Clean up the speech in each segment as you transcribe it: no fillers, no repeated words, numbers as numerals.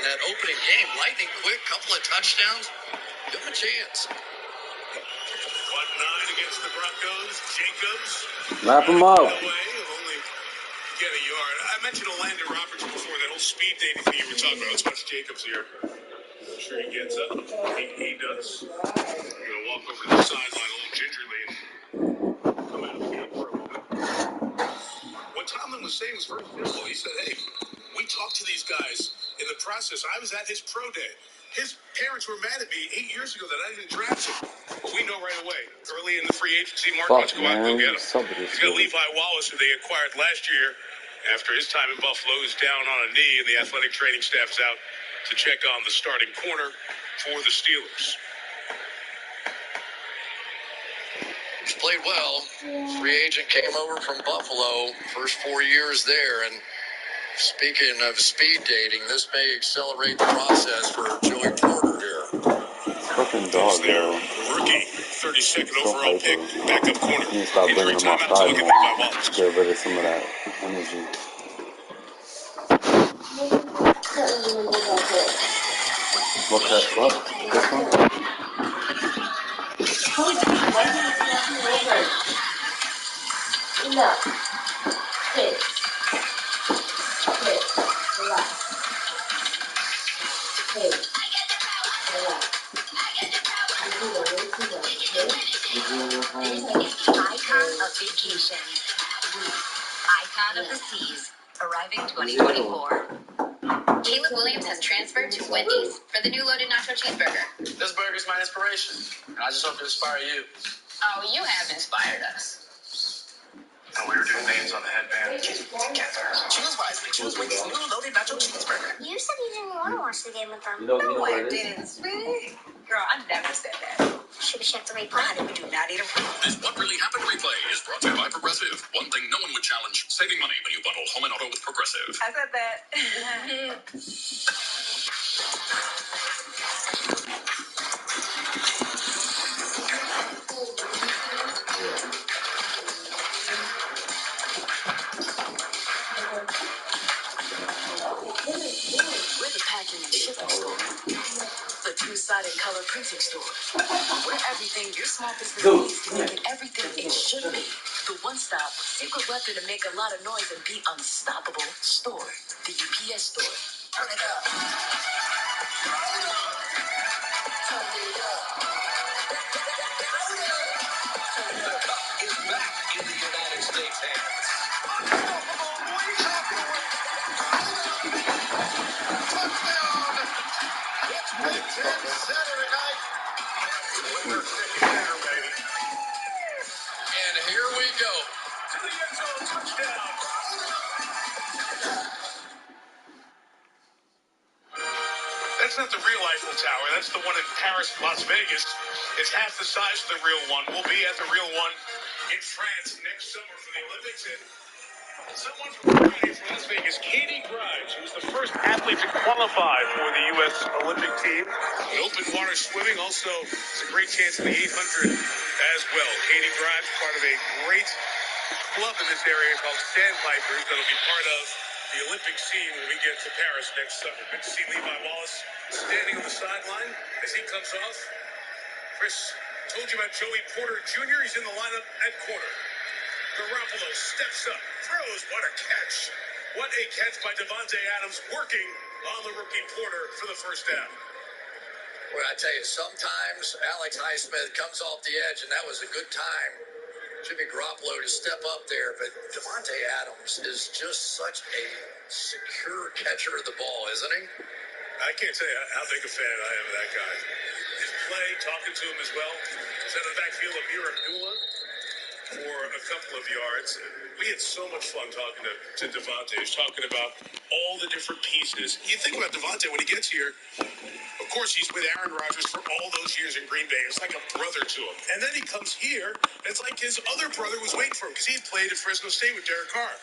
that opening game. Lightning quick, couple of touchdowns. Give him a chance. 1-9 against the Broncos. Jacobs. Wrap him up. Only get a yard. I mentioned Landon Roberts before, that whole speed dating thing you were talking about. Let's watch Jacobs here. I'm sure he gets up. He does. He's going to walk over to the sideline a little gingerly and come out of the game for a moment. What Tomlin was saying was very simple. He said, hey, we talked to these guys in the process. I was at his pro day. His parents were mad at me 8 years ago that I didn't draft him. But we know right away, early in the free agency market, let's go out and go get him. He's got Levi Wallace, who they acquired last year after his time in Buffalo, who's down on a knee, and the athletic training staff is out to check on the starting corner for the Steelers. He's played well. Free agent came over from Buffalo. First 4 years there. And speaking of speed dating, this may accelerate the process for Joey Porter here. Fucking dog, their rookie, 32nd overall pick, backup corner. You need to stop bringing him outside more. Get rid of some of that energy. What? This one? No. Hey. Hey. Relax. Hey. Relax. Icon of vacation. Icon of the seas. Arriving 2024. Caleb Williams has transferred to Wendy's for the new loaded nacho cheeseburger. This burger's my inspiration, and I just hope to inspire you. Oh, you have inspired us. And we were doing names on the headband. Together. Choose wisely. Choose Wendy's new loaded nacho cheeseburger. You said you didn't want to watch the game with them. You don't No, know what I it is? didn't, sweetie. Girl, I never said that. Should we check the replay? Honey, we do not eat a This What Really Happened replay is brought to you by Progressive. One thing no one would challenge, saving money when you bundle home and auto with Progressive. I said that. We're the packing and shipping store. The two-sided color printing store. We're everything your small business needs to make it everything it should be. The one-stop secret weapon to make a lot of noise and be unstoppable store. The UPS store. Turn it up. The cup is back in the United States hands. It's Big Ten Saturday night. We're there, baby. And here we go. To the end zone, touchdown. That's not the real Eiffel Tower. That's the one in Paris, Las Vegas. It's half the size of the real one. We'll be at the real one in France next summer for the Olympics. And someone from Las Vegas, Katie Grimes, who was the first athlete to qualify for the U.S. Olympic team. Open water swimming also is a great chance in the 800 as well. Katie Grimes, part of a great club in this area called Sandpipers that'll be part of the Olympic scene when we get to Paris next summer. Good to see Levi Wallace standing on the sideline as he comes off. Chris told you about Joey Porter Jr. He's in the lineup at corner. Garoppolo steps up, throws. What a catch. What a catch by Devontae Adams, working on the rookie Porter for the first down. Well, I tell you, sometimes Alex Highsmith comes off the edge, and that was a good time. Jimmy Garoppolo to step up there, but Devontae Adams is just such a secure catcher of the ball, isn't he? I can't tell you how big a fan I am of that guy. His play, talking to him as well. He's in the backfield of Mira Abdullah for a couple of yards. We had so much fun talking to Devontae. He's talking about all the different pieces. You think about Devontae when he gets here. Of course, he's with Aaron Rodgers for all those years in Green Bay. It's like a brother to him. And then he comes here, and it's like his other brother was waiting for him because he had played at Fresno State with Derek Carr.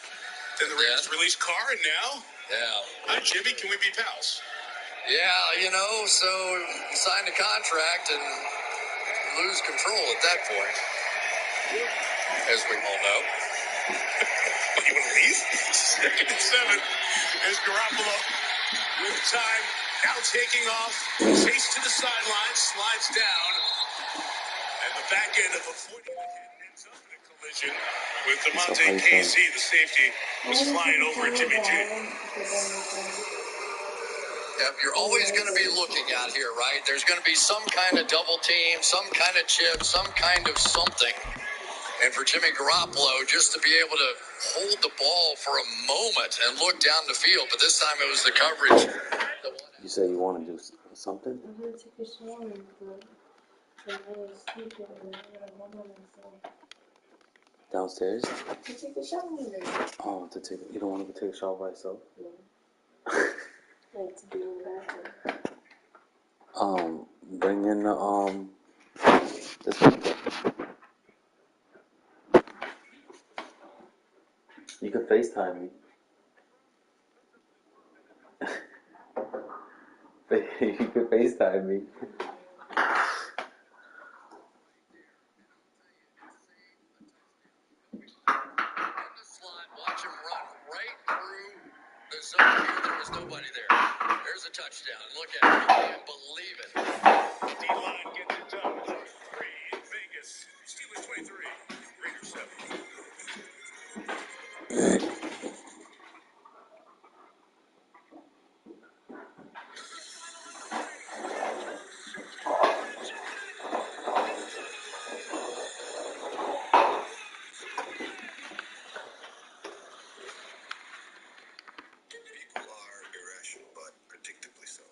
Then the Rams released Carr, and now? Yeah. Hi, Jimmy. Can we be pals? Yeah, you know, so you sign the contract and lose control at that point, as we all know. You want to leave? 2nd and 7 is Garoppolo with time Now taking off, chase to the sideline, slides down, and the back end of a 40-yard hit ends up in a collision with DeMonte Casey. The safety was flying over at Jimmy G. Yep, you're always going to be looking out here, right? There's going to be some kind of double team, some kind of chip, some kind of something. And for Jimmy Garoppolo, just to be able to hold the ball for a moment and look down the field, but this time it was the coverage. You say you want to do something? I'm going to take a shower, but I was sleeping and I got Downstairs? to take a shower. Oh, you don't want to take a shower by yourself? Yeah. Like to be in the bathroom. Bring in the, this you can FaceTime me. You can FaceTime me. Watch him run right through the zone here. There was nobody there. There's a touchdown. Look at it. You can't believe it. D-line gets it done. 3 in Vegas. Steelers 23, Raiders 7. People are irrational, but predictably so.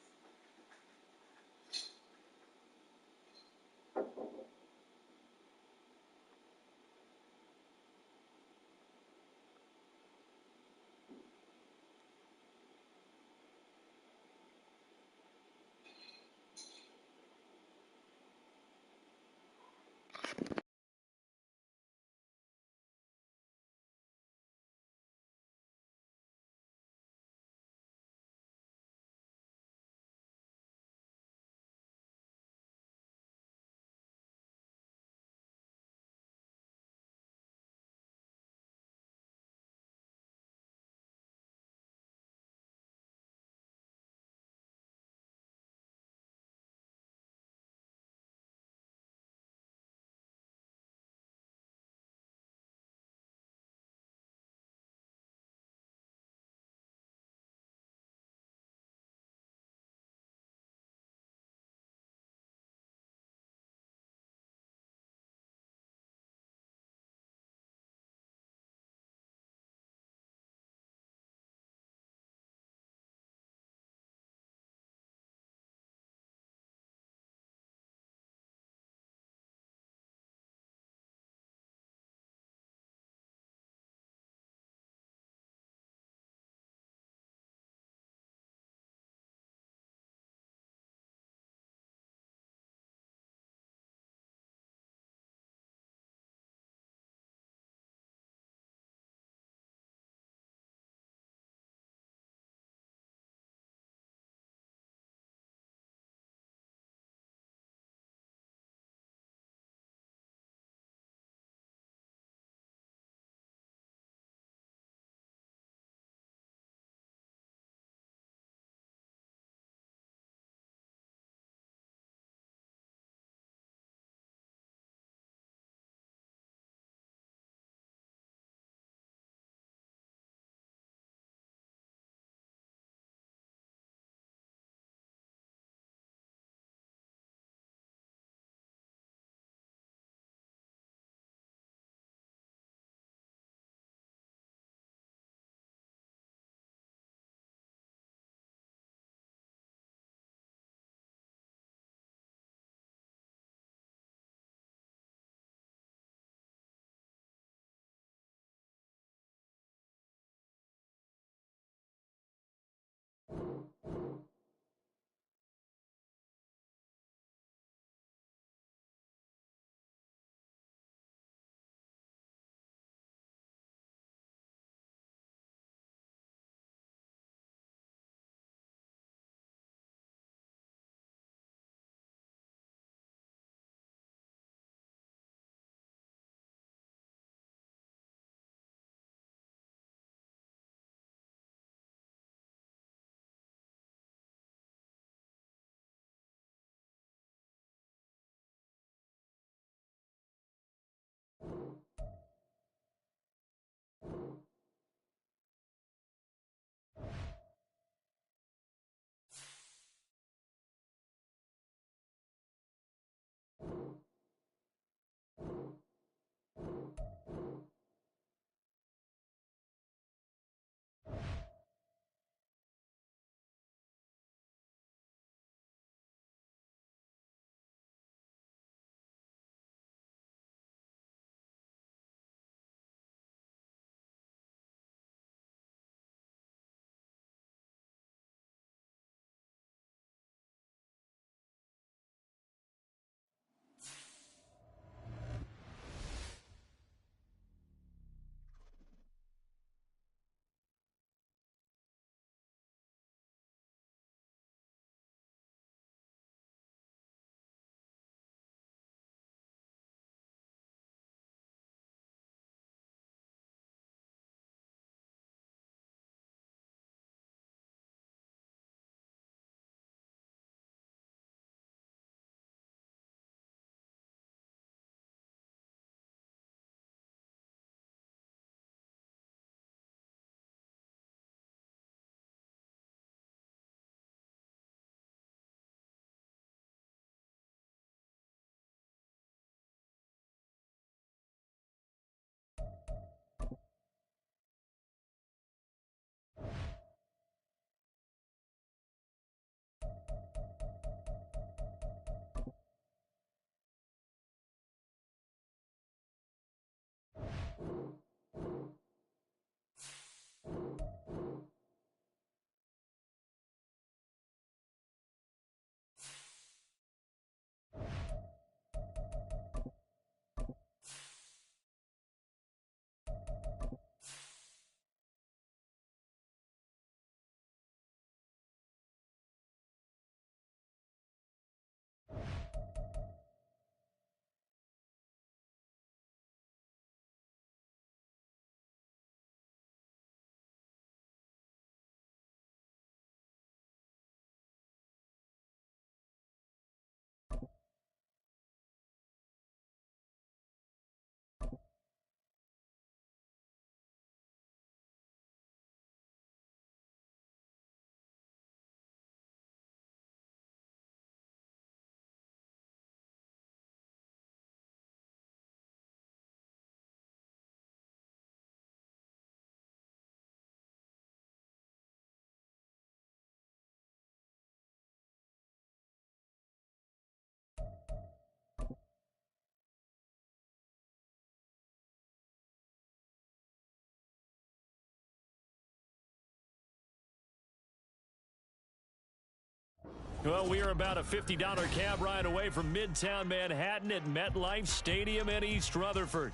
Well, we are about a $50 cab ride away from Midtown Manhattan at MetLife Stadium in East Rutherford.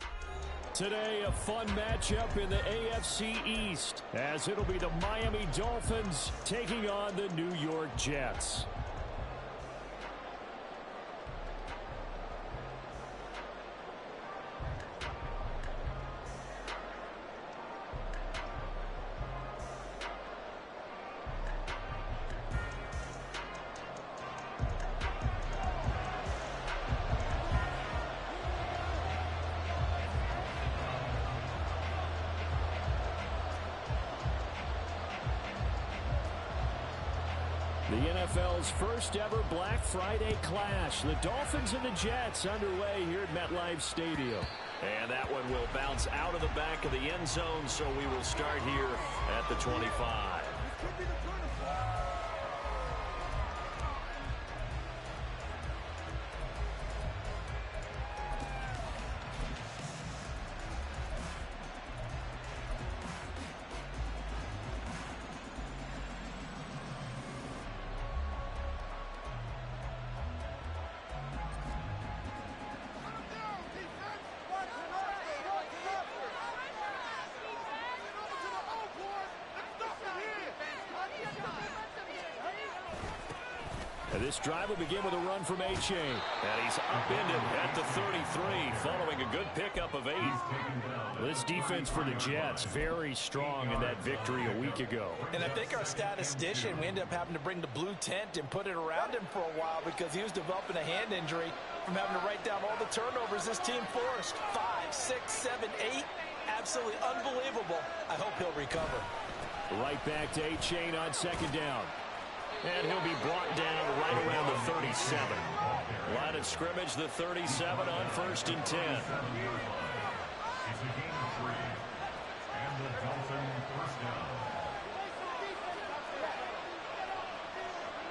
Today, a fun matchup in the AFC East, as it'll be the Miami Dolphins taking on the New York Jets. The NFL's first ever Black Friday clash. The Dolphins and the Jets underway here at MetLife Stadium. And that one will bounce out of the back of the end zone, so we will start here at the 25. This drive will begin with a run from A-Chain. And he's upended at the 33 following a good pickup of 8. This defense for the Jets, very strong in that victory a week ago. And I think our statistician, we ended up having to bring the blue tent and put it around him for a while because he was developing a hand injury from having to write down all the turnovers this team forced. 5, 6, 7, 8. Absolutely unbelievable. I hope he'll recover. Right back to A-Chain on second down. And he'll be brought down right around the 37. Line of scrimmage, the 37 on 1st and 10.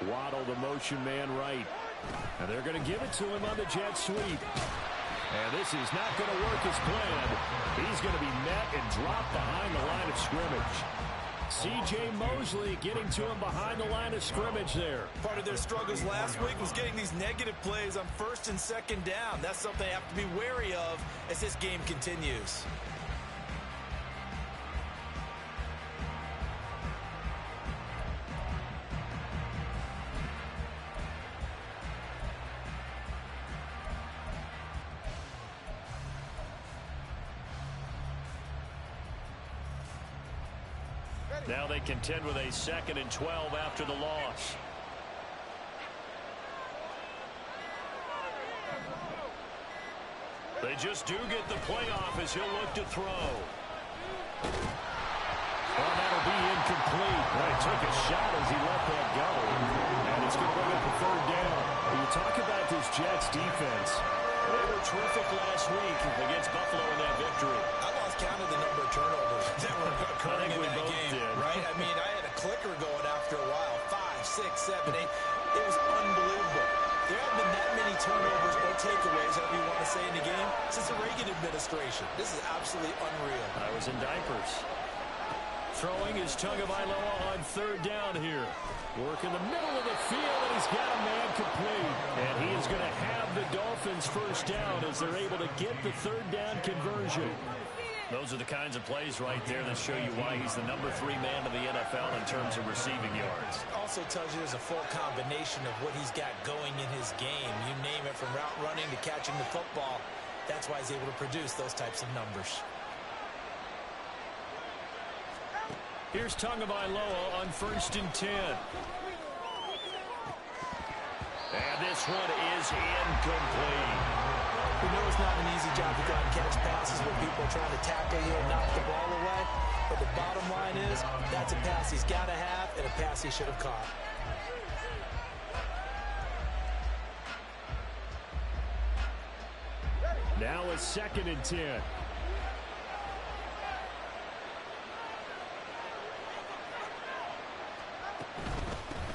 Waddle, the motion man right. And they're going to give it to him on the jet sweep. And this is not going to work as planned. He's going to be met and dropped behind the line of scrimmage. C.J. Mosley getting to him behind the line of scrimmage there. Part of their struggles last week was getting these negative plays on 1st and 2nd down. That's something they have to be wary of as this game continues. Now they contend with a 2nd and 12 after the loss. They just do get the playoff as he'll look to throw. Well, that'll be incomplete. Well, he took a shot as he let that go. And it's going to bring up a 3rd down. When you talk about this Jets defense, they were terrific last week against Buffalo in that victory. I lost count of the number of turnovers that were occurring in that game, right? I mean, I had a clicker going after a while. 5, 6, 7, 8. It was unbelievable. There haven't been that many turnovers or takeaways, however you want to say, in the game since the Reagan administration. This is absolutely unreal. I was in diapers. Throwing is Tagovailoa on 3rd down here. Work in the middle of the field, and he's got a man complete. And he is going to have the Dolphins 1st down as they're able to get the 3rd down conversion. Those are the kinds of plays right there that show you why he's the number 3 man in the NFL in terms of receiving yards. Also tells you there's a full combination of what he's got going in his game. You name it, from route running to catching the football. That's why he's able to produce those types of numbers. Here's Tagovailoa on 1st and 10. And this one is incomplete. We know it's not an easy job to go out and catch passes where people are trying to tackle you and knock the ball away. But the bottom line is, that's a pass he's got to have and a pass he should have caught. Now a 2nd and 10.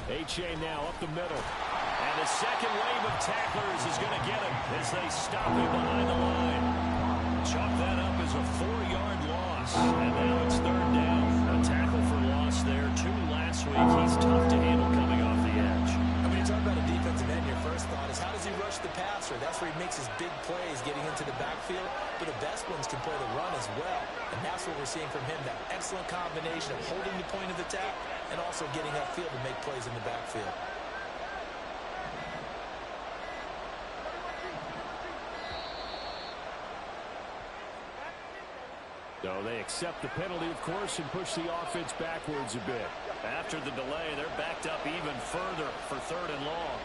A-Chain now up the middle. And the second wave of tacklers is going to get him as they stop him behind the line. Chalk that up as a 4-yard loss. And now it's 3rd down. A tackle for loss there. 2 last week. He's tough to handle coming off the edge. I mean, talk That's where he makes his big plays getting into the backfield, but the best ones can play the run as well. And that's what we're seeing from him, that excellent combination of holding the point of attack and also getting upfield to make plays in the backfield. So they accept the penalty, of course, and push the offense backwards a bit. After the delay, they're backed up even further for 3rd and long.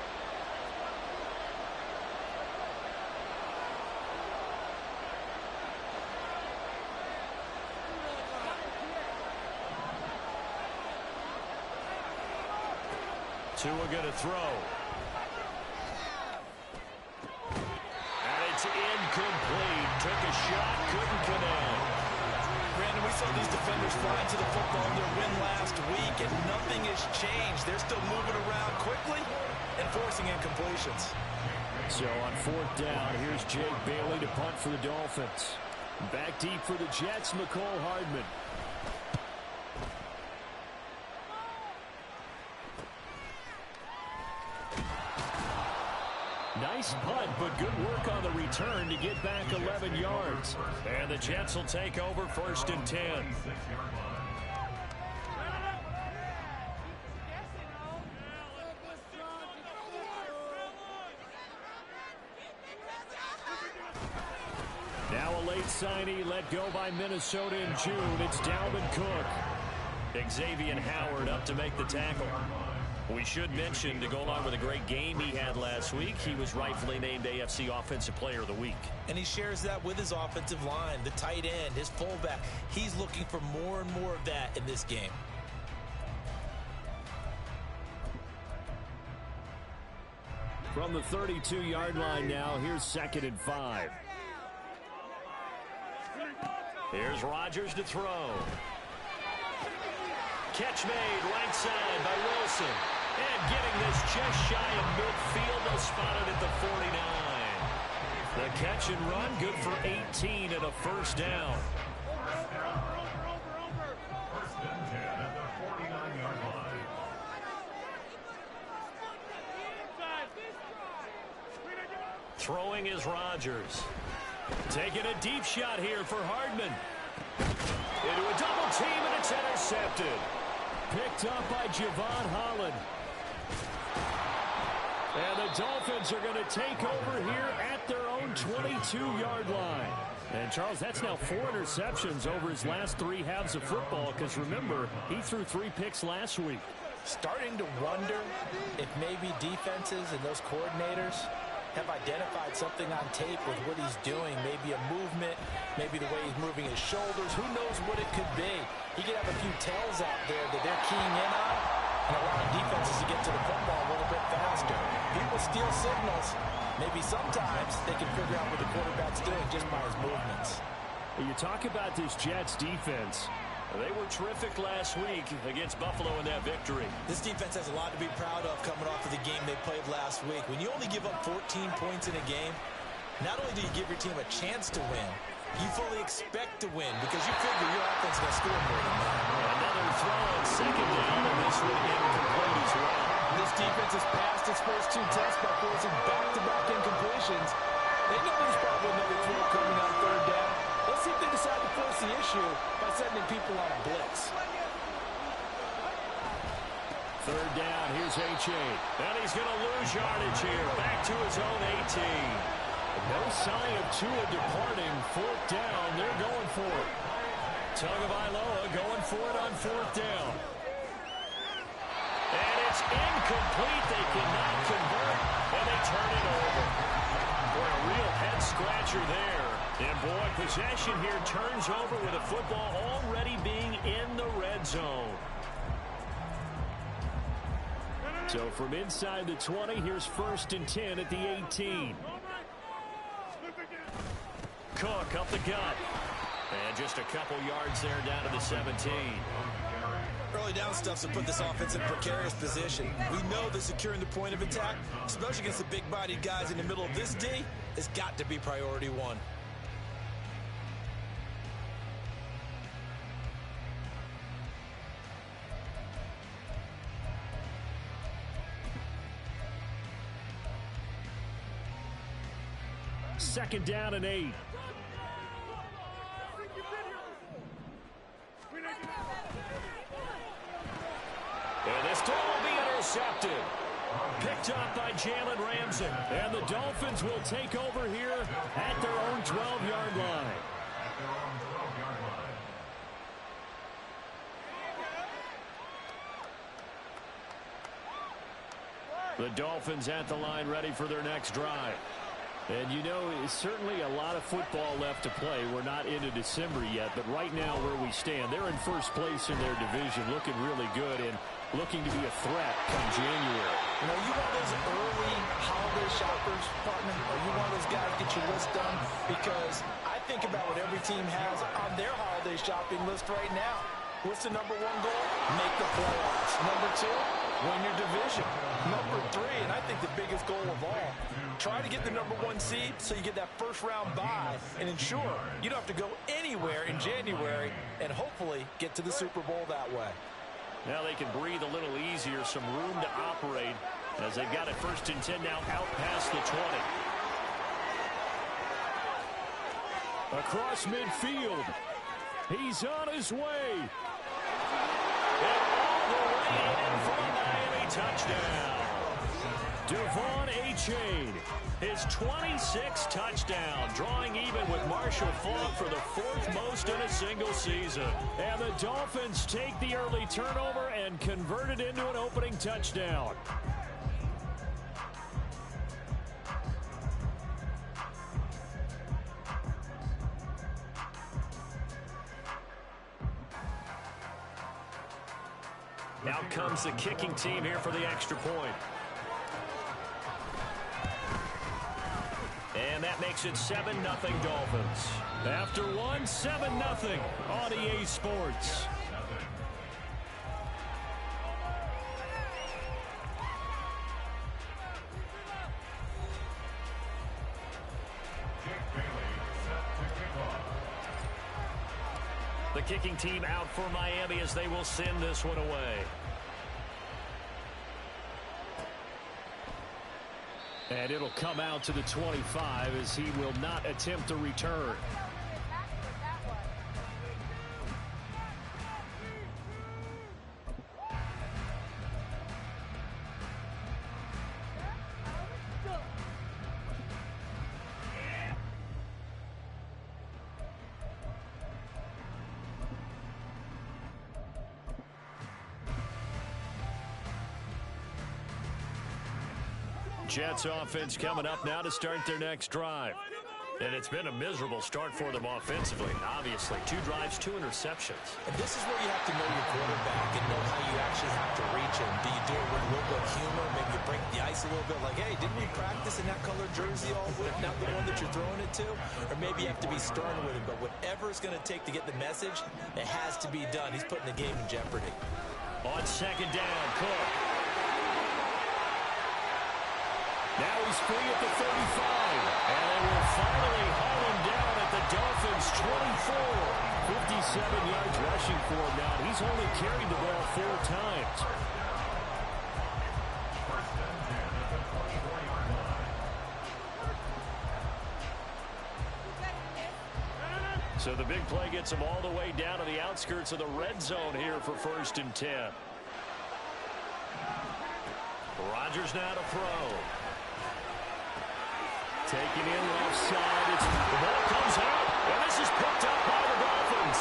Tua going to throw. And it's incomplete. Took a shot, couldn't connect. Brandon, we saw these defenders fly to the football in their win last week, and nothing has changed. They're still moving around quickly and forcing incompletions. So on 4th down, here's Jake Bailey to punt for the Dolphins. Back deep for the Jets, McCole Hardman. Nice punt, but good work on the return to get back 11 yards. And the Jets will take over 1st and 10. Now a late signee let go by Minnesota in June. It's Dalvin Cook. Xavier Howard up to make the tackle. We should mention, to go along with a great game he had last week, he was rightfully named AFC Offensive Player of the Week. And he shares that with his offensive line, the tight end, his fullback. He's looking for more and more of that in this game. From the 32-yard line now, here's 2nd and 5. Here's Rodgers to throw. Catch made right side by Wilson. And getting this just shy of midfield, they'll spot it at the 49. The catch and run, good for 18 and a 1st down. Throwing is Rodgers. Taking a deep shot here for Hardman. Into a double team, and it's intercepted. Picked up by Javon Holland. And the Dolphins are going to take over here at their own 22-yard line. And, Charles, that's now 4 interceptions over his last 3 halves of football, because, remember, he threw 3 picks last week. Starting to wonder if maybe defenses and those coordinators have identified something on tape with what he's doing. Maybe a movement, maybe the way he's moving his shoulders. Who knows what it could be? He could have a few tells out there that they're keying in on and allowing defenses to get to the football a little bit faster. People steal signals. Maybe sometimes they can figure out what the quarterback's doing just by his movements. You talk about this Jets defense. They were terrific last week against Buffalo in that victory. This defense has a lot to be proud of coming off of the game they played last week. When you only give up 14 points in a game, not only do you give your team a chance to win, you fully expect to win because you figure your offense is going to score more than that. Another throw on 2nd down, and this one incomplete as well. This defense has passed its first 2 tests by forcing back-to-back incompletions. They know there's probably another throw coming on 3rd down. Let's see if they decide to force the issue by sending people on a blitz. 3rd down, here's H.A. And he's going to lose yardage here. Back to his own 18. No sign of Tua departing. 4th down, they're going for it. Tagovailoa going for it on 4th down. And it's incomplete. They cannot convert, and they turn it over. Boy, a real head-scratcher there. And, boy, possession here turns over with a football already being in the red zone. So from inside the 20, here's 1st and 10 at the 18. Cook up the gut. And just a couple yards there down to the 17. Early down stuff to put this offense in a precarious position. We know that securing the point of attack, especially against the big-bodied guys in the middle of this D, has got to be priority 1. 2nd down and 8. And this throw will be intercepted. Picked up by Jalen Ramsey. And the Dolphins will take over here at their own 12-yard line. The Dolphins at the line ready for their next drive. And you know, certainly a lot of football left to play. We're not into December yet, but right now where we stand, they're in first place in their division, looking really good and looking to be a threat come January. You know, you one of those early holiday shoppers, partner? Are you one of those guys get your list done? Because I think about what every team has on their holiday shopping list right now. What's the number one goal? Make the playoffs. Number two, win your division. Number three, and I think the biggest goal of all, try to get the number one seed so you get that first round bye and ensure you don't have to go anywhere in January and hopefully get to the Super Bowl that way. Now they can breathe a little easier, some room to operate as they've got it 1st and 10 now out past the 20. Across midfield. He's on his way. And all the way in for a Miami touchdown. Devon Achane, his 26th touchdown, drawing even with Marshall Faulk for the 4th most in a single season. And the Dolphins take the early turnover and convert it into an opening touchdown. Out comes the kicking team here for the extra point. And that makes it 7-0 Dolphins. After one, 7-0 on EA Sports. The kicking team out for Miami as they will send this one away. And it'll come out to the 25 as he will not attempt a return. Jets offense coming up now to start their next drive. And it's been a miserable start for them offensively, obviously. 2 drives, 2 interceptions. And this is where you have to know your quarterback and know how you actually have to reach him. Do you do it with a little bit of humor? Maybe you break the ice a little bit like, hey, didn't we practice in that colored jersey all week? Not the one that you're throwing it to? Or maybe you have to be stern with him. But whatever it's going to take to get the message, it has to be done. He's putting the game in jeopardy. On 2nd down, Cook. Now he's free at the 35. And they will finally haul him down at the Dolphins' 24. 57 yards rushing for him now. He's only carried the ball 4 times. So the big play gets him all the way down to the outskirts of the red zone here for 1st and 10. Rodgers now to throw. Taking in left side. The ball comes out, and this is picked up by the Dolphins.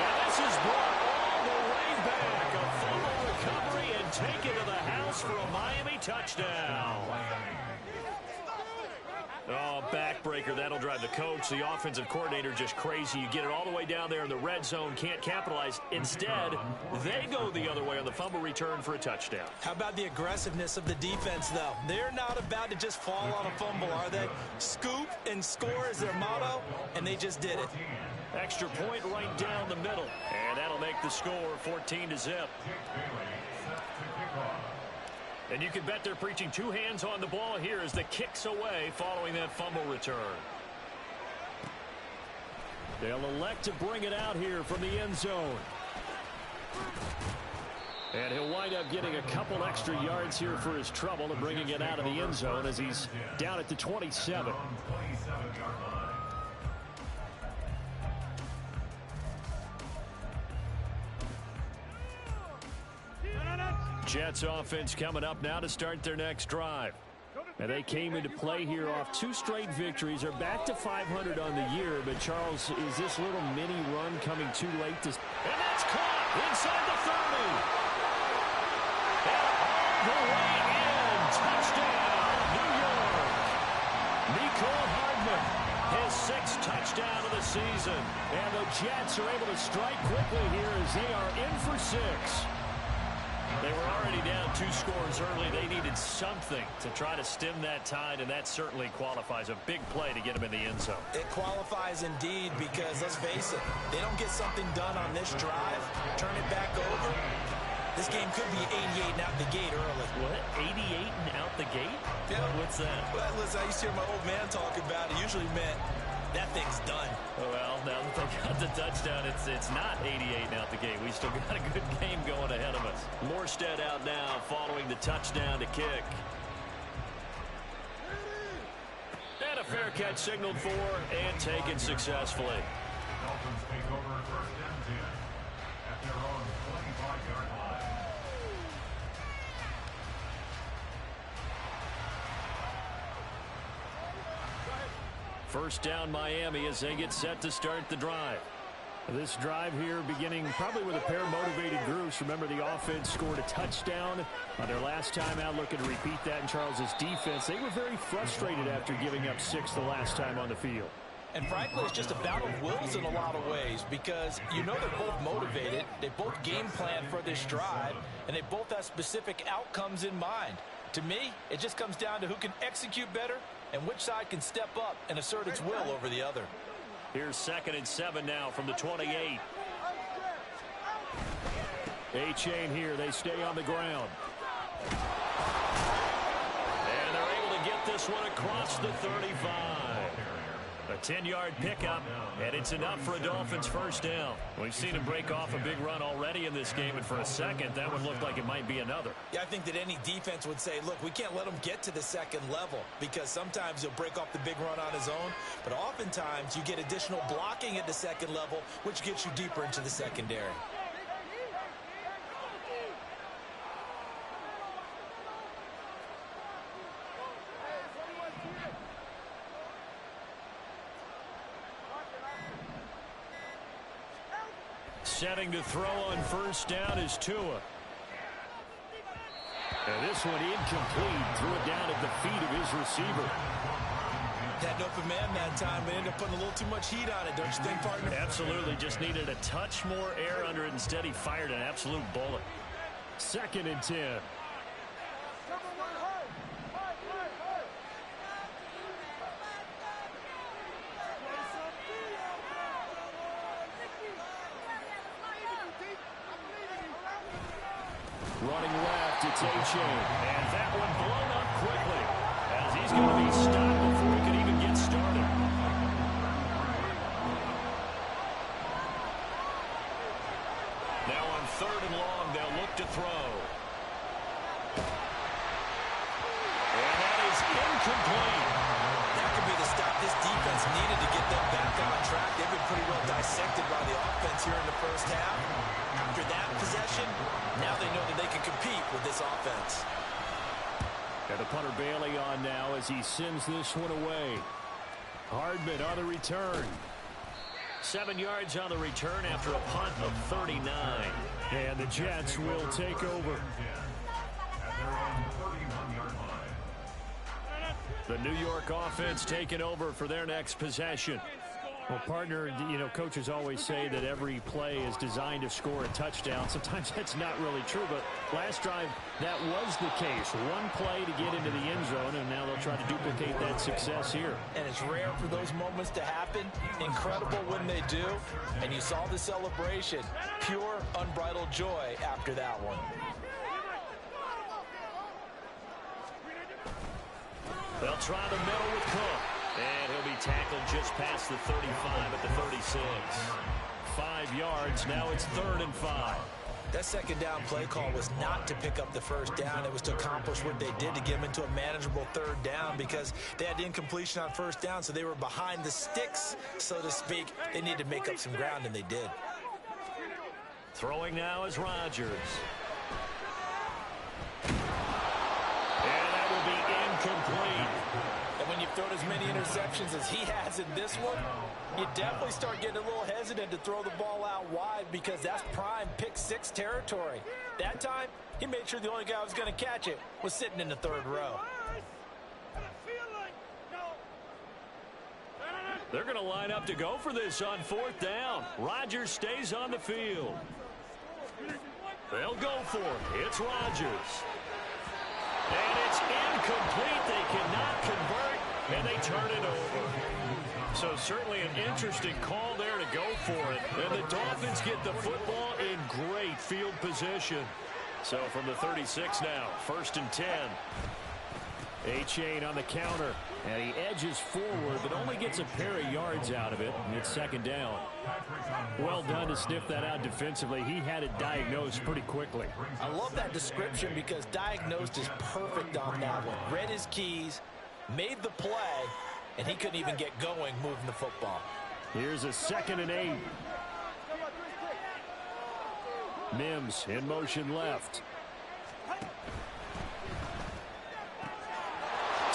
And this is brought all the way back. A fumble recovery and taken to the house for a Miami touchdown. Oh, backbreaker. That'll drive the coach, the offensive coordinator, just crazy. You get it all the way down there in the red zone, can't capitalize. Instead, they go the other way on the fumble return for a touchdown. How about the aggressiveness of the defense, though? They're not about to just fall on a fumble, are they? Scoop and score is their motto, and they just did it. Extra point right down the middle. And that'll make the score 14-0. And you can bet they're preaching 2 hands on the ball here as the kick's away following that fumble return. They'll elect to bring it out here from the end zone. And he'll wind up getting a couple extra yards here for his trouble and bringing it out of the end zone as he's down at the 27. Jets offense coming up now to start their next drive. And they came into play here off 2 straight victories. They're back to 500 on the year. But, Charles, is this little mini run coming too late to... And that's caught inside the 30. And all the way in. Touchdown, New York. Nicole Hardman, his 6th touchdown of the season. And the Jets are able to strike quickly here as they are in for 6. They were already down 2 scores early. They needed something to try to stem that tide, and that certainly qualifies. A big play to get them in the end zone. It qualifies indeed because, let's face it, they don't get something done on this drive, turn it back over. This game could be 88 and out the gate early. What? 88 and out the gate? Yeah. What's that? Well, listen, I used to hear my old man talk about it. Usually meant that thing's done. Well, now that they got the touchdown, it's not 88 and out the gate. We still got a good game going ahead of us. Morstead out now following the touchdown to kick. And a fair catch signaled for and taken successfully. Dolphins take over 1st and 10 at their own 25-yard line. First down Miami as they get set to start the drive. This drive here beginning probably with a pair of motivated groups. Remember, the offense scored a touchdown on their last time out, looking to repeat that in Charles's defense. They were very frustrated after giving up 6 the last time on the field. And frankly, it's just a battle of wills in a lot of ways because you know they're both motivated, they both game plan for this drive, and they both have specific outcomes in mind. To me, it just comes down to who can execute better and which side can step up and assert its will over the other. Here's 2nd and 7 now from the 28. A-chain here. They stay on the ground. And they're able to get this one across the 35. A 10-yard pickup, and it's enough for a Dolphins first down. We've seen him break off a big run already in this game, and for a second, that one looked like it might be another. Yeah, I think that any defense would say, look, we can't let him get to the 2nd level because sometimes he'll break off the big run on his own, but oftentimes you get additional blocking at the 2nd level, which gets you deeper into the secondary. Setting to throw on first down is Tua. And this one incomplete. Threw it down at the feet of his receiver. Had an open man that time, but ended up putting a little too much heat on it, don't you think, partner? Absolutely. Just needed a touch more air under it. Instead, he fired an absolute bullet. 2nd and 10. Running left, it's A-chain. And that one blown up quickly as he's going to be stopped before he can even get started. Now on 3rd and long, they'll look to throw. And that is incomplete. That could be the stop this defense needed to get them back on track. They've been pretty well dissected by the offense here in the first half. After that possession, now they know that they can compete with this offense. And the punter Bailey on now as he sends this one away. Hardman on the return. 7 yards on the return after a punt of 39. And the Jets will take over. The New York offense taking over for their next possession. Well, partner, you know, coaches always say that every play is designed to score a touchdown. Sometimes that's not really true, but last drive, that was the case. One play to get into the end zone, and now they'll try to duplicate that success here. And it's rare for those moments to happen. Incredible when they do. And you saw the celebration. Pure, unbridled joy after that one. They'll try the middle with Cook. And he'll be tackle just past the 35 at the 36. 5 yards. Now it's 3rd and 5. That second down play call was not to pick up the first down. It was to accomplish what they did, to get them into a manageable 3rd down, because they had incompletion on first down, so they were behind the sticks, so to speak. They needed to make up some ground, and they did. Throwing now is Rodgers. And that will be incomplete. And when you've thrown as many interceptions as he has in this one, you definitely start getting a little hesitant to throw the ball out wide, because that's prime pick-6 territory. That time, he made sure the only guy who was going to catch it was sitting in the 3rd row. They're going to line up to go for this on 4th down. Rodgers stays on the field. They'll go for it. It's Rodgers. And it's incomplete. They cannot convert, and they turn it over. So certainly an interesting call there to go for it. And the Dolphins get the football in great field position. So from the 36 now, 1st and 10. A-Chain on the counter, and he edges forward, but only gets a pair of yards out of it, and it's 2nd down. Well done to sniff that out defensively. He had it diagnosed pretty quickly. I love that description, because diagnosed is perfect on that one. Read his keys, made the play, and he couldn't even get going moving the football. Here's a 2nd and 8. Mims in motion left.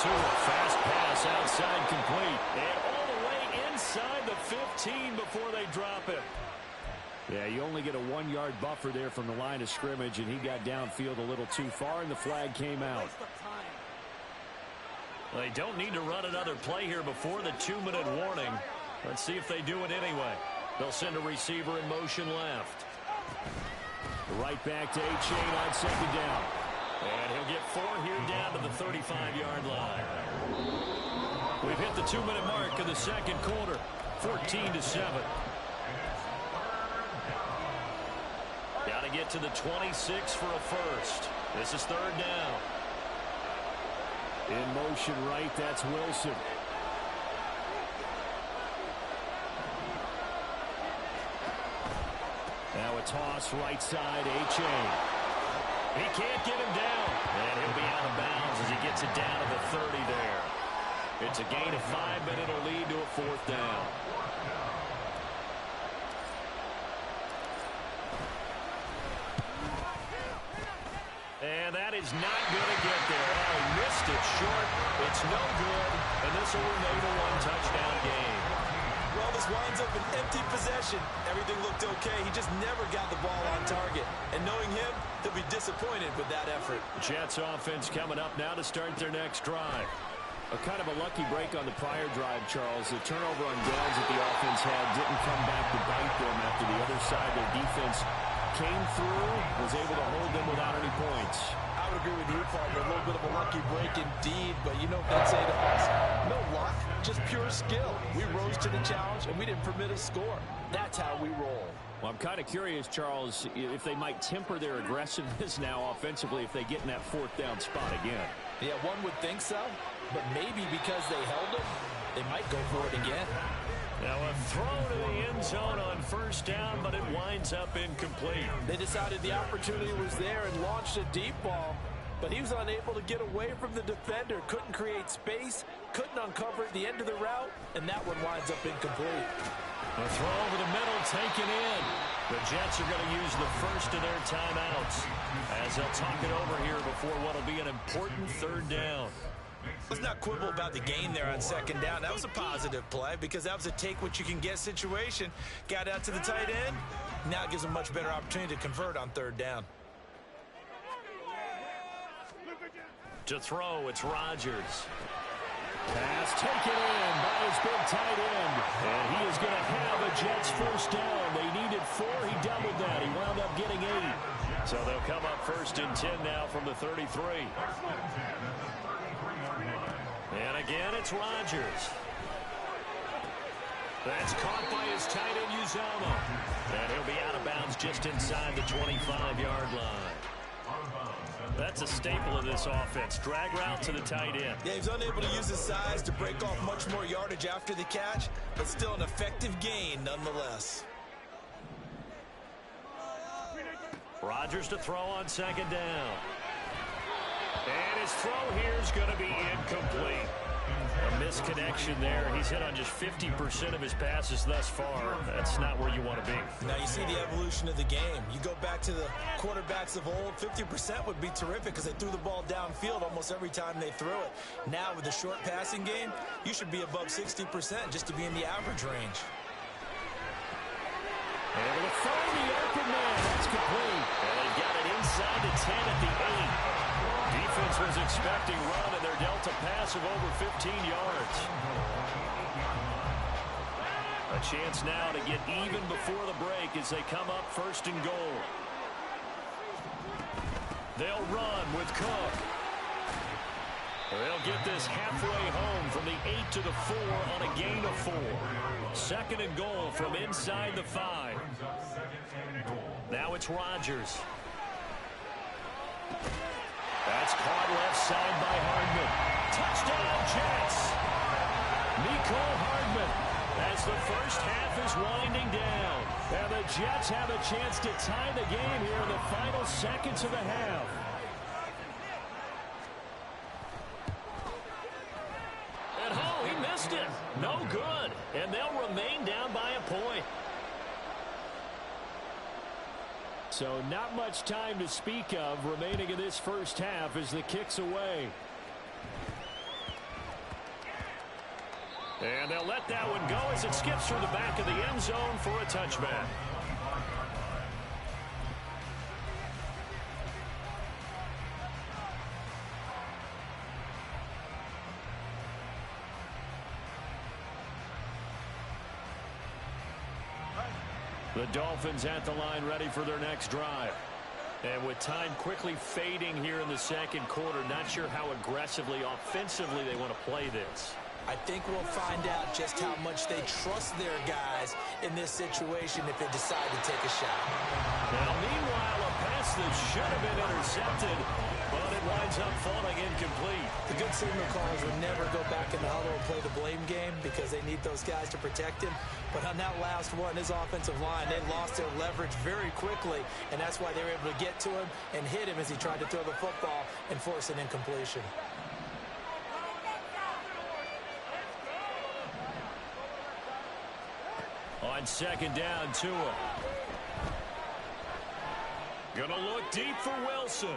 Fast pass outside, complete. And all the way inside the 15 before they drop him. Yeah, you only get a 1-yard buffer there from the line of scrimmage, and he got downfield a little too far, and the flag came out. They don't need to run another play here before the 2-minute warning. Let's see if they do it anyway. They'll send a receiver in motion left. Right back to A-Chain on 2nd down. And he'll get 4 here down to the 35-yard line. We've hit the 2-minute mark of the 2nd quarter, 14-7. Got to get to the 26 for a first. This is 3rd down. In motion right, that's Wilson. Now a toss right side, A-Chain. He can't get him down, and he'll be out of bounds as he gets it down to the 30 there. It's a gain of 5, but it'll lead to a 4th down. And that is not going to get there. Oh, he missed it short. It's no good, and this will remain a 1-touchdown game. Well, this winds up an empty possession. Everything looked okay. He just never got the ball on target. And knowing him, he'll be disappointed with that effort. Jets offense coming up now to start their next drive. A kind of a lucky break on the prior drive, Charles. The turnover on downs that the offense had didn't come back to bite them after the other side. Their defense came through, was able to hold them without any points. I would agree with you, partner. A little bit of a lucky break indeed, but you know what they'd say to us? No luck, just pure skill. We rose to the challenge, and we didn't permit a score. That's how we roll. Well, I'm kind of curious, Charles, if they might temper their aggressiveness now offensively if they get in that 4th down spot again. Yeah, one would think so, but maybe because they held it, they might go for it again. Now a throw to the end zone on 1st down, but it winds up incomplete. They decided the opportunity was there and launched a deep ball, but he was unable to get away from the defender, couldn't create space, couldn't uncover at the end of the route, and that one winds up incomplete. A throw over the middle taken in. The Jets are going to use the first of their timeouts as they'll talk it over here before what will be an important 3rd down. Let's not quibble about the gain there on 2nd down. That was a positive play because that was a take-what-you-can-get situation. Got out to the tight end. Now it gives them a much better opportunity to convert on 3rd down. To throw, it's Rodgers. Pass taken in by his big tight end. And he is going to have a Jets 1st down. They needed 4. He doubled that. He wound up getting 8. So they'll come up 1st and 10 now from the 33. And again, it's Rodgers. That's caught by his tight end, Uzama. And he'll be out of bounds just inside the 25-yard line. That's a staple of this offense. Drag route to the tight end. Yeah, he's unable to use his size to break off much more yardage after the catch, but still an effective gain nonetheless. Rodgers to throw on second down. And his throw here is going to be incomplete. A misconnection there. He's hit on just 50% of his passes thus far. That's not where you want to be. Now you see the evolution of the game. You go back to the quarterbacks of old, 50% would be terrific because they threw the ball downfield almost every time they threw it. Now with the short passing game, you should be above 60% just to be in the average range. Able to find the open man. That's complete. And they've got it inside the 10 at the 8. Defense was expecting run, and they're dealt a pass of over 15 yards. A chance now to get even before the break as they come up first and goal. They'll run with Cook. They'll get this halfway home from the 8 to the 4 on a gain of 4. Second and goal from inside the 5. Now it's Rodgers. That's caught left side by Hardman. Touchdown, Jets. Mecole Hardman as the first half is winding down. And the Jets have a chance to tie the game here in the final seconds of the half. And oh, he missed it. No good. And they'll remain down by a point. So not much time to speak of remaining in this first half as the kick's away. And they'll let that one go as it skips through the back of the end zone for a touchback. The Dolphins at the line ready for their next drive. And with time quickly fading here in the second quarter, not sure how aggressively, offensively they want to play this. I think we'll find out just how much they trust their guys in this situation if they decide to take a shot. Now, meanwhile, a pass that should have been intercepted, but it winds up falling incomplete. The good signal callers would never go back in the huddle and play the blame game because they need those guys to protect him. But on that last one, his offensive line, they lost their leverage very quickly, and that's why they were able to get to him and hit him as he tried to throw the football and force an incompletion. On second down, Tua. Gonna look deep for Wilson.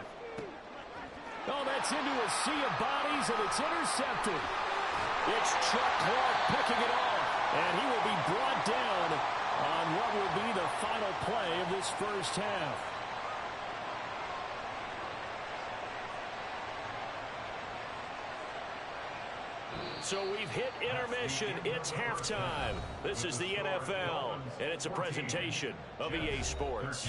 Oh, that's into a sea of bodies, and it's intercepted. It's Chuck Clark picking it off, and he will be brought down on what will be the final play of this first half. So we've hit intermission. It's halftime. This is the NFL, and it's a presentation of EA Sports.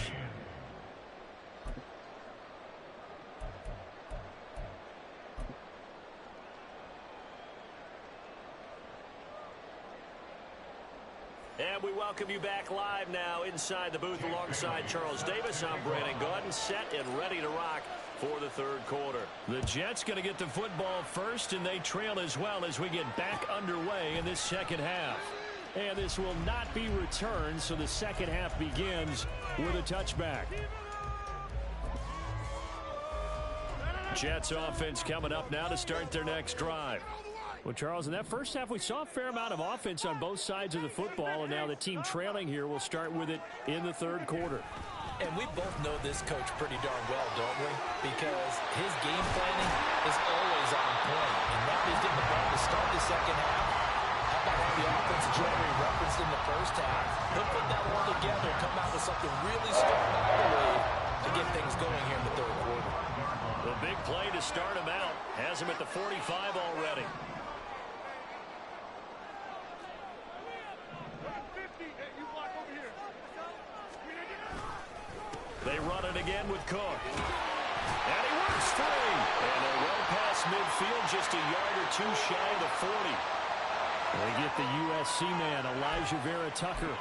And we welcome you back live now inside the booth alongside Charles Davis. I'm Brandon Gaudin, set and ready to rock for the third quarter. The Jets going to get the football first, and they trail as well as we get back underway in this second half. And this will not be returned, so the second half begins with a touchback. Jets offense coming up now to start their next drive. Well, Charles, in that first half, we saw a fair amount of offense on both sides of the football, and now the team trailing here will start with it in the third quarter. And we both know this coach pretty darn well, don't we? Because his game planning is always on point. And now he's getting the ball to start the second half. How about all the offense Jerry referenced in the first half? He'll put that all together and come out with something really strong, I believe, to get things going here in the third quarter. The big play to start him out has him at the 45 already. They run it again with Cook. And he works free. And they're well past midfield, just a yard or two shy of the 40. They get the USC man, Elijah Vera Tucker.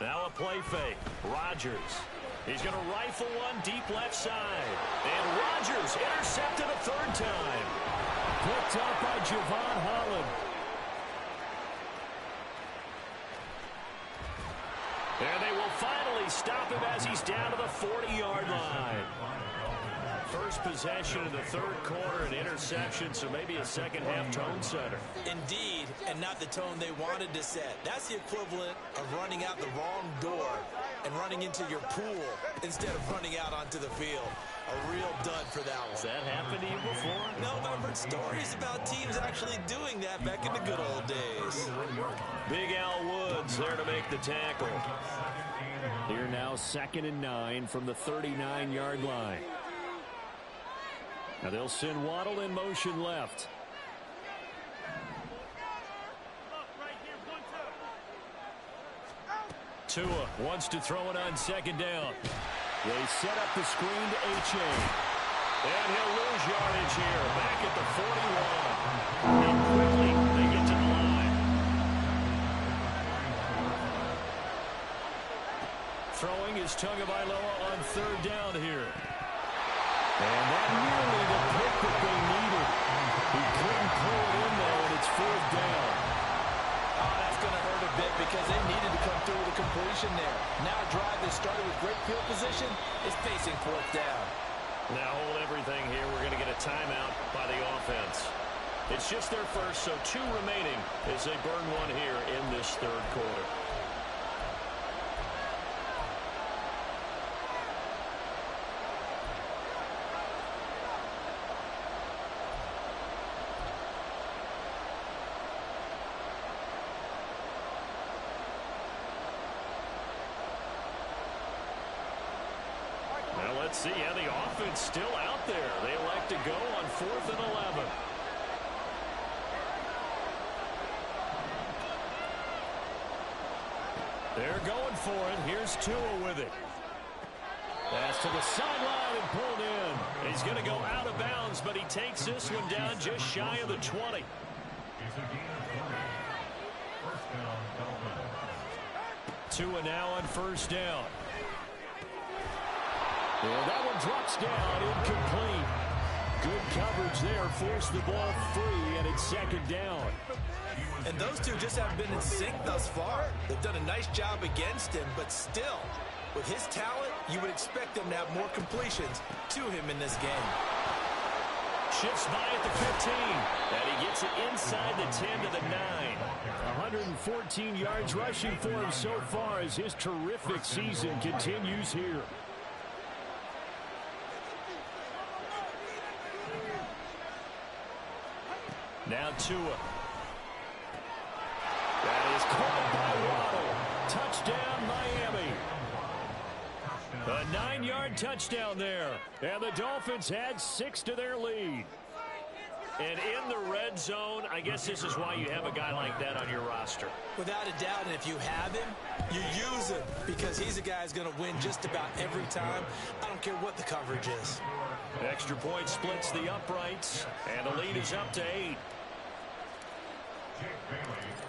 Now a play fake. Rodgers. He's going to rifle one deep left side. And Rodgers intercepted a third time. Picked up by Javon Holland. And they will finally stop him as he's down to the 40-yard line. First possession in the third quarter, an interception, so maybe a second-half tone setter. Indeed, and not the tone they wanted to set. That's the equivalent of running out the wrong door and running into your pool instead of running out onto the field. A real dud for that one. Has that happened to you before? No, but I've heard stories about teams actually doing that back in the good old days. Big Al Woods there to make the tackle. Here now 2nd and 9 from the 39-yard line. Now they'll send Waddle in motion left. Tua wants to throw it on 2nd down. They set up the screen to H.A. And he'll lose yardage here. Back at the 41. And quickly they get to the line. Throwing is Tagovailoa on 3rd down here. And that nearly the pick that they needed. He couldn't pull it in, though, and it's 4th down. Oh, that's going to hurt a bit because they needed to come through with a completion there. Now a drive that started with great field position is facing 4th down. Now hold everything here. We're going to get a timeout by the offense. It's just their first, so 2 remaining as they burn one here in this third quarter. Let's see how the offense still out there. They elect to go on 4th and 11. They're going for it. Here's Tua with it. Pass to the sideline and pulled in. He's going to go out of bounds, but he takes this one down just shy of the 20. Tua now on 1st down. And that one drops down, incomplete. Good coverage there, forced the ball free, and it's 2nd down. And those two just haven't been in sync thus far. They've done a nice job against him, but still, with his talent, you would expect them to have more completions to him in this game. Shifts by at the 15, and he gets it inside the 10 to the 9. 114 yards rushing for him so far as his terrific season continues here. Now Tua. That is caught by Waddle. Touchdown, Miami. A 9-yard touchdown there. And the Dolphins had 6 to their lead. And in the red zone, I guess this is why you have a guy like that on your roster. Without a doubt, and if you have him, you use him because he's a guy who's going to win just about every time. I don't care what the coverage is. Extra point splits the uprights, and the lead is up to 8.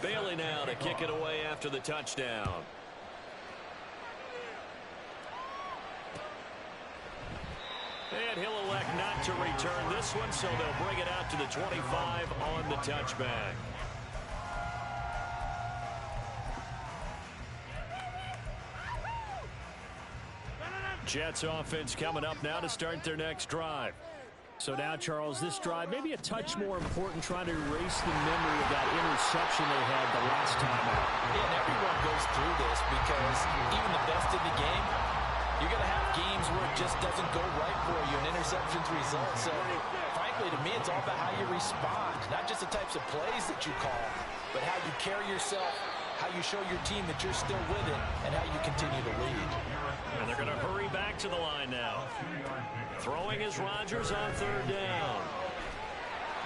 Bailey now to kick it away after the touchdown. And he'll elect not to return this one, so they'll bring it out to the 25 on the touchback. Jets offense coming up now to start their next drive. So now, Charles, this drive may be a touch more important, trying to erase the memory of that interception they had the last time out. Yeah, and everyone goes through this because even the best in the game, you're going to have games where it just doesn't go right for you, and interceptions result. So, frankly, to me, it's all about how you respond, not just the types of plays that you call, but how you carry yourself, how you show your team that you're still with it, and how you continue to lead. And they're going to hurry back to the line now. Throwing is Rodgers on 3rd down.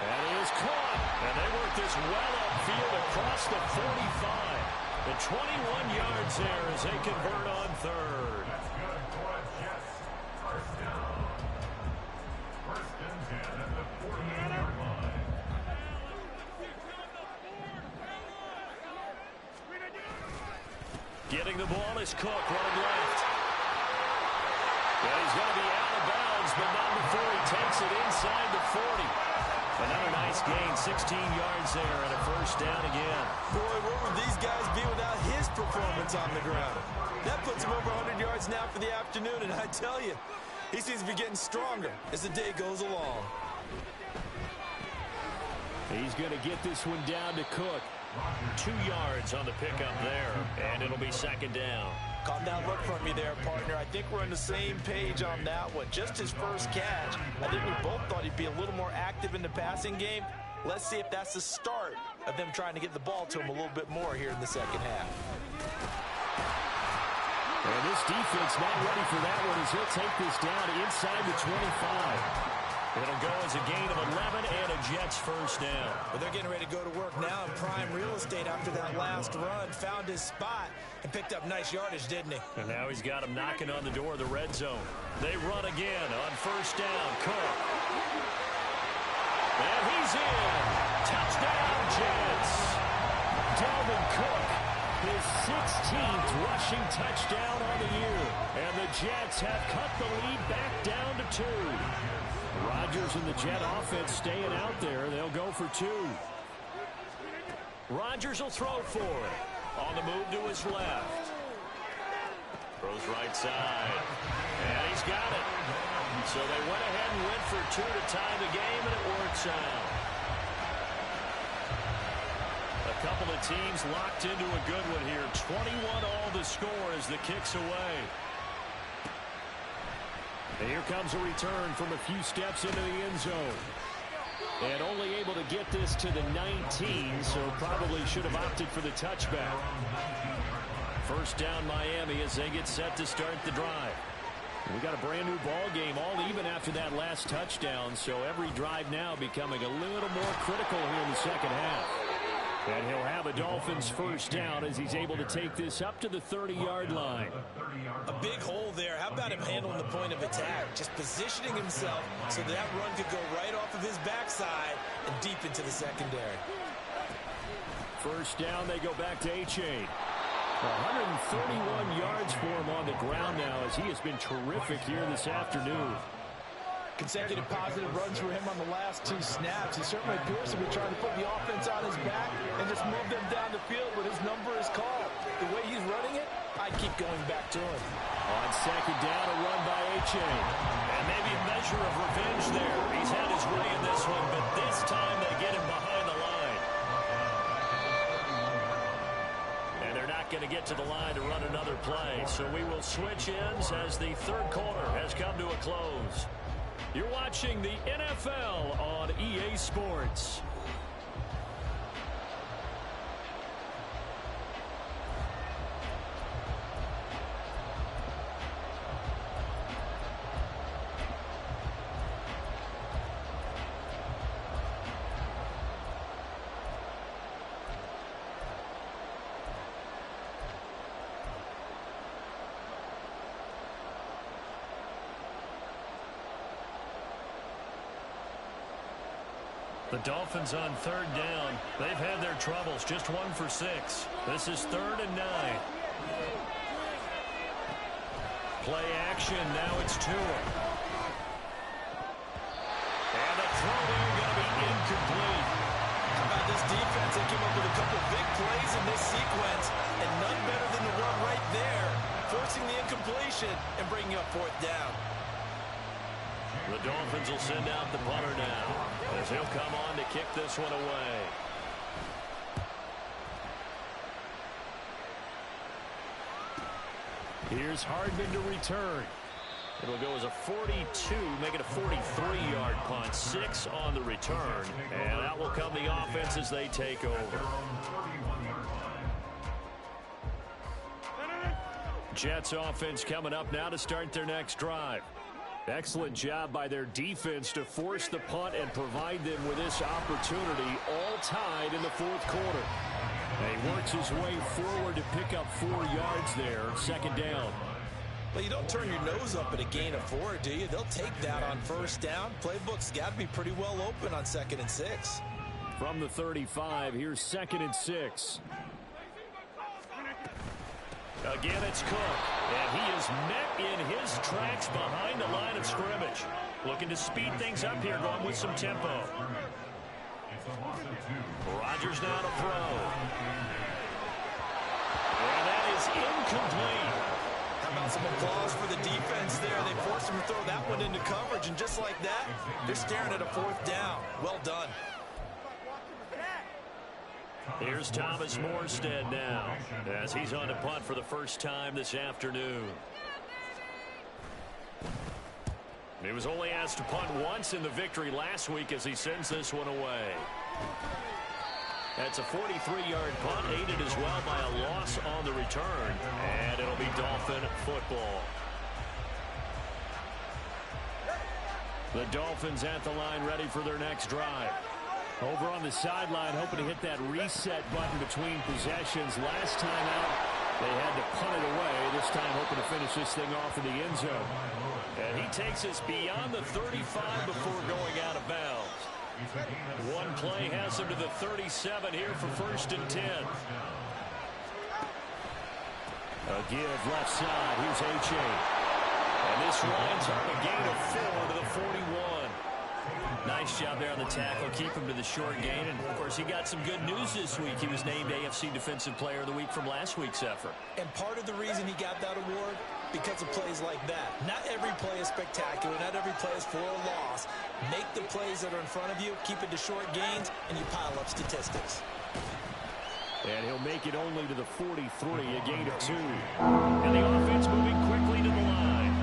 And he is caught. And they work this well upfield across the 45. The 21 yards there as they convert on 3rd. Getting the ball is Cook running left. Yeah, he's going to be out of bounds, but not before he takes it inside the 40. Another nice gain, 16 yards there, and a first down again. Boy, where would these guys be without his performance on the ground? That puts him over 100 yards now for the afternoon, and I tell you, he seems to be getting stronger as the day goes along. He's going to get this one down to Cook. 2 yards on the pickup there, and it'll be second down. Calm down look from me there, partner. I think we're on the same page on that one. Just his first catch. I think we both thought he'd be a little more active in the passing game. Let's see if that's the start of them trying to get the ball to him a little bit more here in the second half. And this defense not ready for that one as he'll take this down inside the 25. It'll go as a gain of 11 and a Jets first down. But they're getting ready to go to work now in prime real estate after that last run. Found his spot and picked up nice yardage, didn't he? And now he's got him knocking on the door of the red zone. They run again on first down. Cook. And he's in. Touchdown, Jets. Dalvin Cook, his 16th rushing touchdown on the year. And the Jets have cut the lead back down to 2. Rodgers and the Jet offense staying out there. They'll go for 2. Rodgers will throw for it. On the move to his left. Throws right side. And he's got it. So they went ahead and went for 2 to tie the game, and it works out. A couple of teams locked into a good one here. 21 all to score as the kick's away. And here comes a return from a few steps into the end zone. And only able to get this to the 19, so probably should have opted for the touchback. First down Miami as they get set to start the drive. We got a brand new ball game, all even after that last touchdown, so every drive now becoming a little more critical here in the second half. And he'll have a Dolphins first down as he's able to take this up to the 30-yard line. A big hole there. How about him handling the point of attack? Just positioning himself so that run could go right off of his backside and deep into the secondary. First down, they go back to A-Chain. 131 yards for him on the ground now as he has been terrific here this afternoon. Consecutive positive runs for him on the last 2 snaps. He certainly appears to be trying to put the offense on his back and just move them down the field, but his number is called. The way he's running it, I'd keep going back to him. On second down, a run by A-Chain. And maybe a measure of revenge there. He's had his way in this one, but this time they get him behind the line. And they're not going to get to the line to run another play, so we will switch ends as the third quarter has come to a close. You're watching the NFL on EA Sports. The Dolphins on third down. They've had their troubles. Just 1 for 6. This is 3rd and 9. Play action. Now it's Tua. And the throw there going to be incomplete. How about this defense? They came up with a couple big plays in this sequence, and none better than the run right there, forcing the incompletion and bringing up 4th down. The Dolphins will send out the punter now as he'll come on to kick this one away. Here's Hardman to return. It'll go as a 42, make it a 43-yard punt. 6 on the return, and that will come the offense as they take over. Jets offense coming up now to start their next drive. Excellent job by their defense to force the punt and provide them with this opportunity, all tied in the 4th quarter. And he works his way forward to pick up 4 yards there, 2nd down. Well, you don't turn your nose up at a gain of 4, do you? They'll take that on first down. Playbook's got to be pretty well open on 2nd and 6. From the 35, here's 2nd and 6. Again, it's Cook, and he is met in his tracks behind the line of scrimmage. Looking to speed things up here, going with some tempo. Rodgers now to throw. And that is incomplete. How about some applause for the defense there? They forced him to throw that one into coverage, and just like that, they're staring at a 4th down. Well done. Here's Thomas Morstead now, as he's on to punt for the first time this afternoon. He was only asked to punt once in the victory last week as he sends this one away. That's a 43-yard punt, aided as well by a loss on the return, and it'll be Dolphin football. The Dolphins at the line, ready for their next drive. Over on the sideline, hoping to hit that reset button between possessions. Last time out, they had to punt it away. This time, hoping to finish this thing off in the end zone. And he takes us beyond the 35 before going out of bounds. One play has him to the 37 here for 1st and 10. A give left side. Here's H.A. And this winds up a gain of 4 to the 41. Nice job there on the tackle. Keep him to the short gain. And, of course, he got some good news this week. He was named AFC Defensive Player of the Week from last week's effort. And part of the reason he got that award, because of plays like that. Not every play is spectacular. Not every play is for a loss. Make the plays that are in front of you, keep it to short gains, and you pile up statistics. And he'll make it only to the 43, a gain of 2. And the offense moving quickly to the line.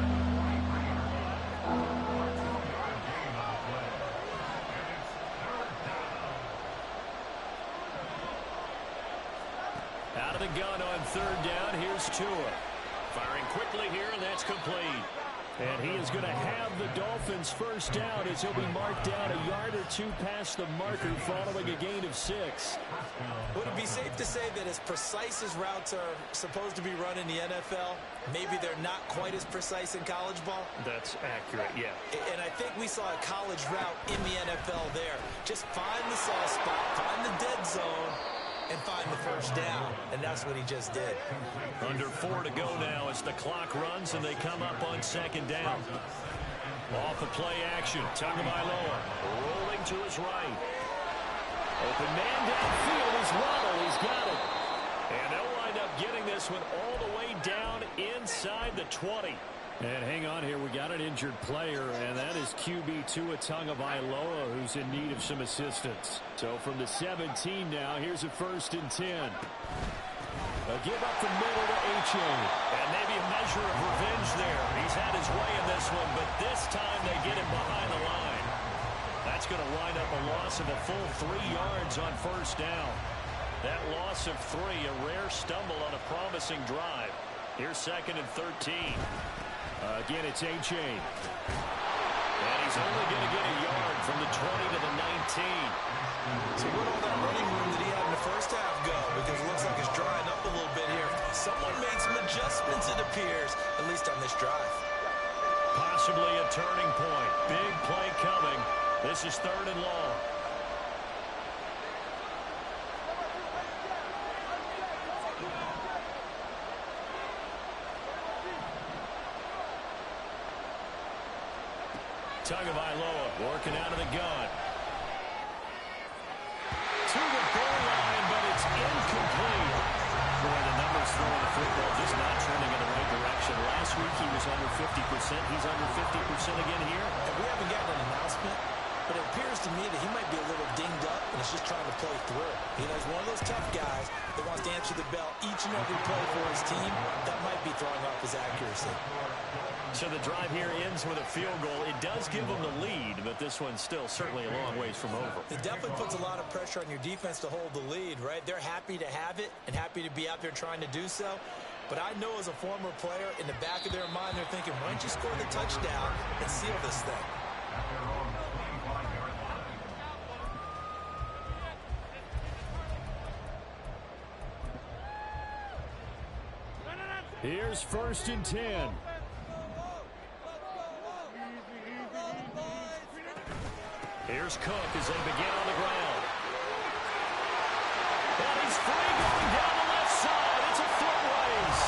Out of the gun on 3rd down, here's Tua. Firing quickly here, and that's complete. And he is going to have the Dolphins' first down as he'll be marked down a yard or 2 past the marker following a gain of 6. Would it be safe to say that as precise as routes are supposed to be run in the NFL, maybe they're not quite as precise in college ball? That's accurate, yeah. And I think we saw a college route in the NFL there. Just find the soft spot, find the dead zone, and find the first down. And that's what he just did. Under 4 to go now as the clock runs and they come up on 2nd down. Off the play action, Tagovailoa rolling to his right. Open man downfield is Waddle. He's got it. And they'll wind up getting this one all the way down inside the 20. And hang on here, we got an injured player, and that is QB Tua Tagovailoa, who's in need of some assistance. So from the 17 now, here's a 1st and 10. A give up the middle to H.A. And maybe a measure of revenge there. He's had his way in this one, but this time they get him behind the line. That's going to wind up a loss of a full 3 yards on 1st down. That loss of 3, a rare stumble on a promising drive. Here's 2nd and 13. Again, it's H.A. And he's only going to get a yard from the 20 to the 19. So where'd all that running room that he had in the first half go? Because it looks like it's drying up a little bit here. Someone made some adjustments, it appears, at least on this drive. Possibly a turning point. Big play coming. This is 3rd and long. Tagovailoa working out of the gun. To the goal line, but it's incomplete. Boy, the numbers throwing the football just not trending in the right direction. Last week he was under 50%. He's under 50% again here. And we haven't gotten an announcement, but it appears to me that he might be a little dinged up and is just trying to play through. You know, he's one of those tough guys that wants to answer the bell each and every play for his team. That might be throwing off his accuracy. So the drive here ends with a field goal. It does give them the lead, but this one's still certainly a long ways from over. It definitely puts a lot of pressure on your defense to hold the lead, right? They're happy to have it and happy to be out there trying to do so. But I know as a former player, in the back of their mind, they're thinking, why don't you score the touchdown and seal this thing? Here's 1st and 10. Here's Cook as they begin on the ground. And he's free going down the left side. It's a foot race.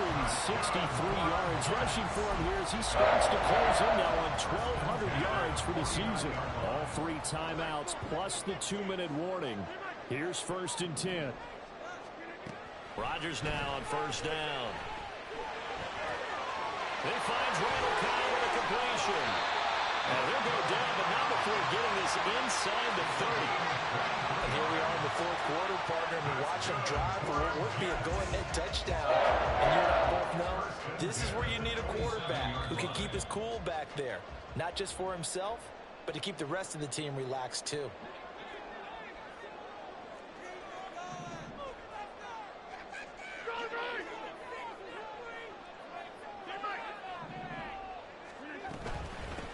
163 yards rushing for him here as he starts to close in now on 1,200 yards for the season. All 3 timeouts plus the 2-minute warning. Here's 1st and 10. Rodgers now on 1st down. He finds Randall Cobb with a completion. And he'll go down, but not before getting this inside the 30. And here we are in the 4th quarter, partner, and watch him drive for what would be a go-ahead touchdown. And you and I both know this is where you need a quarterback who can keep his cool back there. Not just for himself, but to keep the rest of the team relaxed too.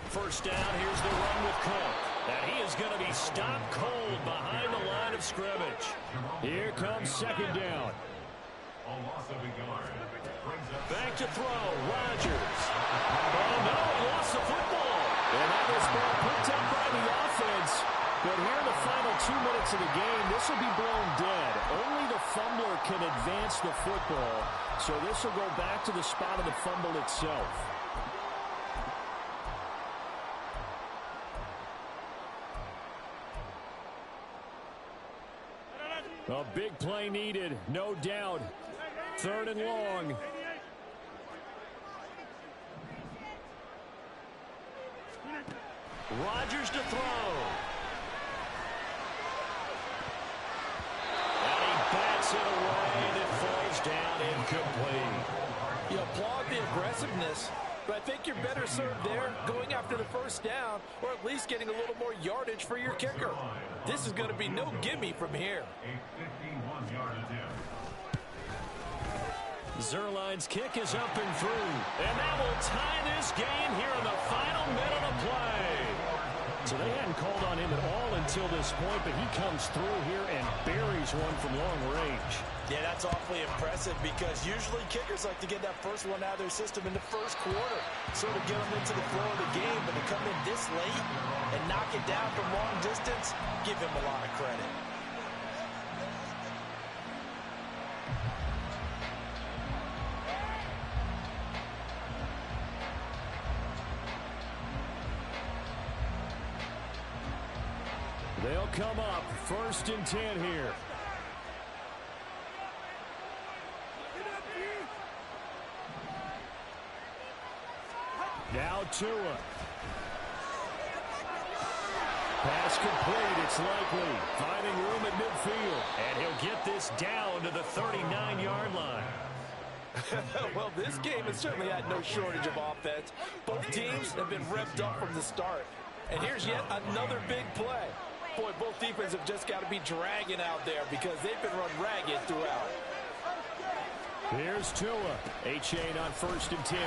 First down, here's the run with Cook. And he is going to be stopped cold behind the line of scrimmage. Here comes 2nd down. Back to throw, Rodgers. Oh no, he lost the football. And that was ball picked up by the offense. But here in the final 2 minutes of the game, this will be blown dead. Only the fumbler can advance the football. So this will go back to the spot of the fumble itself. A big play needed, no doubt. 3rd and long. Rodgers to throw. And he bats it away, and it falls down incomplete. You applaud the aggressiveness, but I think you're better served there going after the 1st down, or at least getting a little more yardage for your kicker. This is going to be no gimme from here. Zerline's kick is up and through. And that will tie this game here in the final minute of play. So they hadn't called on him at all until this point, but he comes through here and buries one from long range. Yeah, that's awfully impressive because usually kickers like to get that first one out of their system in the 1st quarter, sort of get them into the flow of the game, but to come in this late and knock it down from long distance, give him a lot of credit. They'll come up 1st and 10 here. Now Tua. Pass complete. It's likely. Finding room at midfield. And he'll get this down to the 39-yard line. Well, this game has certainly had no shortage of offense. Both teams have been revved up from the start. And here's yet another big play. Boy, both defenses have just got to be dragging out there because they've been run ragged throughout. Here's Tua. A-chain on 1st and 10.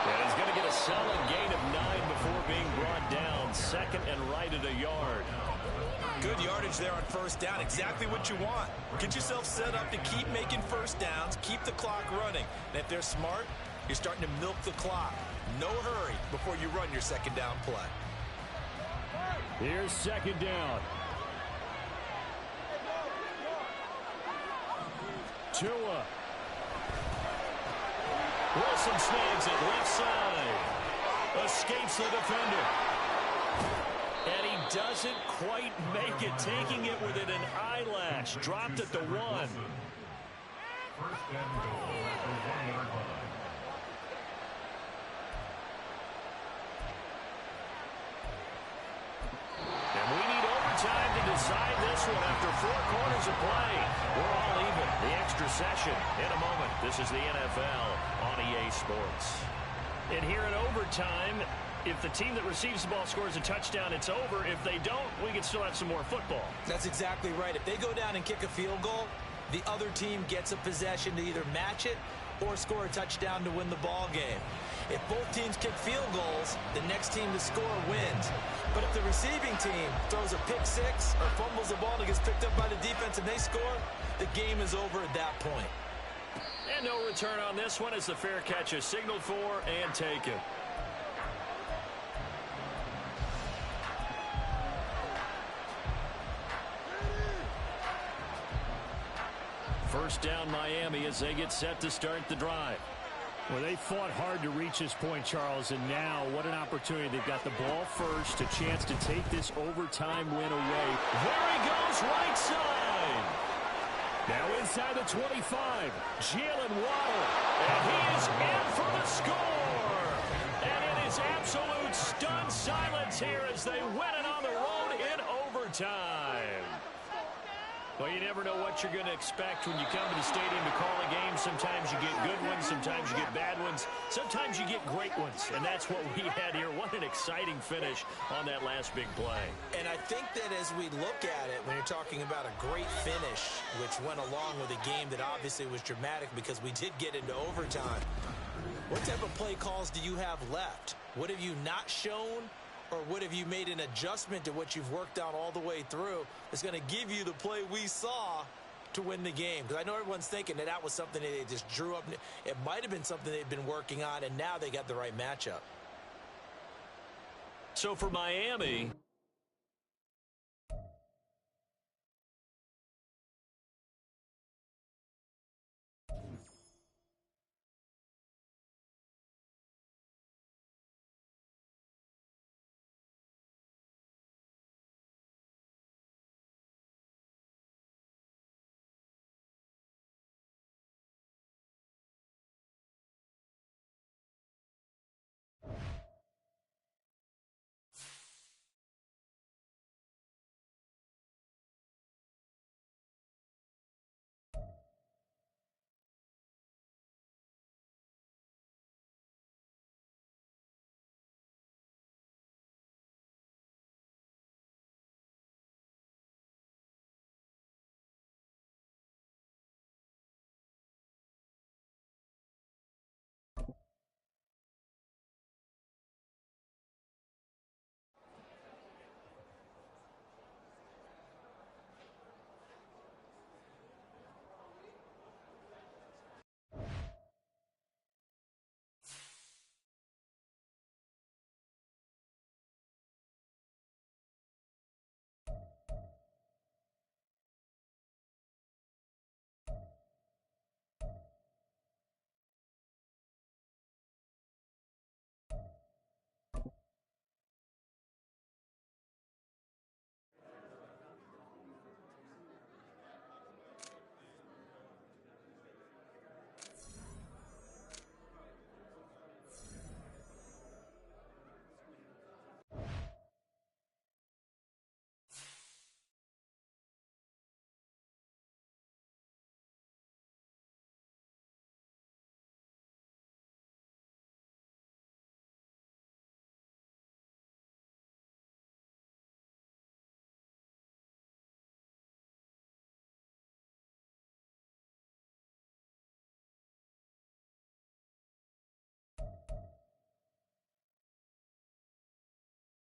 And he's going to get a solid gain of 9 before being brought down. 2nd and right at a yard. Good yardage there on 1st down. Exactly what you want. Get yourself set up to keep making 1st downs, keep the clock running. And if they're smart, you're starting to milk the clock. No hurry before you run your 2nd down play. Here's 2nd down. Tua. Wilson snags it left side. Escapes the defender. And he doesn't quite make it, taking it within an eyelash. Dropped at the 1. And we need overtime to decide this one after 4 quarters of play. We're all even. The extra session in a moment. This is the NFL on EA Sports. And here in overtime, if the team that receives the ball scores a touchdown, it's over. If they don't, we can still have some more football. That's exactly right. If they go down and kick a field goal, the other team gets a possession to either match it or score a touchdown to win the ball game. If both teams kick field goals, the next team to score wins. But if the receiving team throws a pick six or fumbles the ball and gets picked up by the defense and they score, the game is over at that point. And no return on this one as the fair catch is signaled for and taken. First down Miami as they get set to start the drive. Well, they fought hard to reach this point, Charles, and now what an opportunity. They've got the ball first, a chance to take this overtime win away. There he goes, right side. Now inside the 25, Jalen Waddle, and he is in for the score. And it is absolute stunned silence here as they win it on the road in overtime. Well, you never know what you're going to expect when you come to the stadium to call a game. Sometimes you get good ones, sometimes you get bad ones, sometimes you get great ones, and that's what we had here. What an exciting finish on that last big play. And I think that as we look at it, when you're talking about a great finish, which went along with a game that obviously was dramatic because we did get into overtime, what type of play calls do you have left? What have you not shown? Or what have you made an adjustment to what you've worked on all the way through that's going to give you the play we saw to win the game? Because I know everyone's thinking that that was something that they just drew up. It might have been something they've been working on, and now they got the right matchup. So for Miami,